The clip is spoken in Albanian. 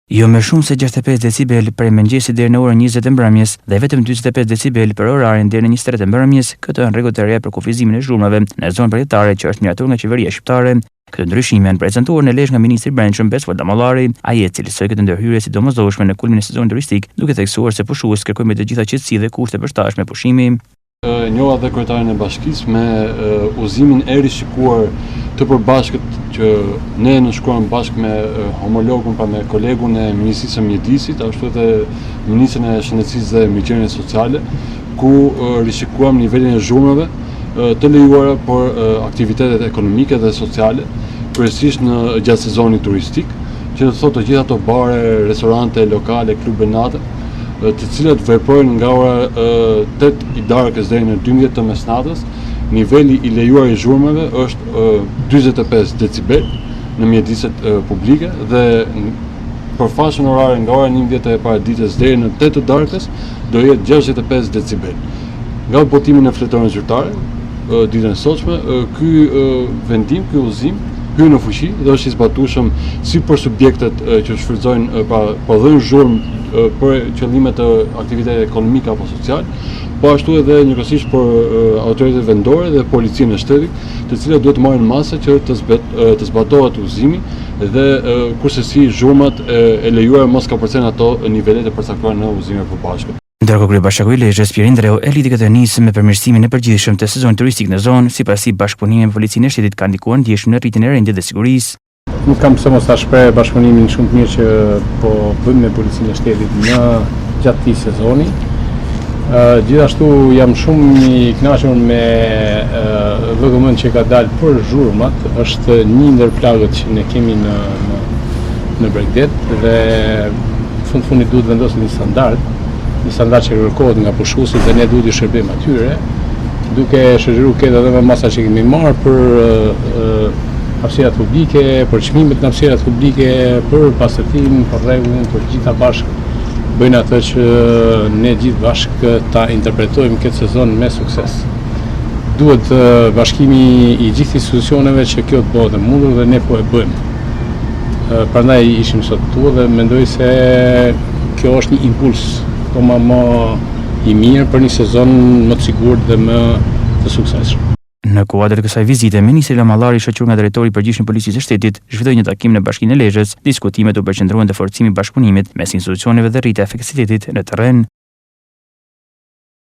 Jo më shumë se 65 decibel prej mëngjesit deri në orën 20 e mbrëmjes dhe vetëm 45 decibel për orarin deri në 23 e mbrëmjes, këtë janë rregullat e reja për kufizimin e zhurmave në zonë përjetare që është miratur nga qeveria shqiptare. Këtë ndryshime janë prezantuar në lezhë nga ministri i Brendshëm Besvold Damallari, ai e cilësoi këtë ndërhyrje si domosdoshme në kulmin e sezonit turistik, duke theksuar se pushuesit kërkojnë me të gjitha qetësi dhe kushte përshtatshme pushimi. Njoha dhe kryetarin e bashkisë me udhëzimin e rishikuar të përbashkët që ne nënshkruam bashkë me homologun, pra me kolegun e Ministrisë së Mjedisit, ashtu edhe Ministrin e Shëndetësisë dhe Mirëqenies Sociale, ku rishikuam nivelin e zhurmave të lejuara për aktivitetet ekonomike dhe sociale, kryesisht në gjatë sezonit turistik, që do të thotë të gjitha ato bare, restorante, lokale, klube natë, të cilat veprojnë nga ora 8 i darkës deri në 12 të mesnatës. Niveli i lejuar i zhurmave është 45 decibel në mjediset publike dhe për fashën orare nga ora 11 e paraditës deri në 8 të darkës do jetë 65 decibel. Nga botimin e fletorin zyrtare, ditën e sotshme, ky vendim, ky udhëzim hyn në fuqi dhe është i zbatueshëm si për subjektet që shfrytëzojnë pa dhënë zhurmë për qëllime të aktivitete ekonomike apo social, po ashtu edhe njëkohësisht për autoritetet vendore dhe policinë e shtetit, të cilat duhet të marrin masa që të zbatohet udhëzimi dhe kursesi zhurmat e lejuara mos ka përcen ato nivelet e përcaktuara në udhëzimet e përbashkët. Ndërkohë kryebashkiaku i Lezhës Pier Indreu e lidhi këtë nisë me përmirësimin e përgjithshëm të sezonit turistik në zonë, sipas bashkëpunimi me policinë e shtetit ka ndikuar ndjeshëm në rritjen e rendit dhe sigurisë. Nuk kam pse mos ta shpreh bashkëpunimin shumë të mirë që po bëjmë me policinë e shtetit në gjatë këtij sezoni. Gjithashtu jam shumë i kënaqur me VGM që ka dalë për zhurmat, është një ndër plagët që ne kemi në Bregdet dhe fundit duhet vendosim një standard që kërkohet nga pushuesit dhe ne duhet i shërbejmë atyre, duke shoqëruar këtë edhe me masa që kemi marrë për hapësirat publike, për çmimet në hapësirat publike, për pastërtim, për rregullin, për gjitha bashkë bëjnë atë që ne gjithë bashkë ta interpretojmë këtë sezon me sukses. Duhet bashkimi i gjithë institucioneve që kjo të bëhet e mundur dhe ne po e bëjmë. Prandaj ishim sot këtu dhe mendoj se kjo është një impuls më i mirë për një sezon më të sigurt dhe më të suksesshëm. Në kuadër të kësaj vizite, ministri Damallari, shoqëruar nga drejtori i përgjithshëm i policisë së shtetit, zhvilloi një takim në Bashkinë e Lezhës. Diskutimet u përqendruan te forcimi i bashkëpunimit mes institucioneve dhe rritja e efektivitetit në terren.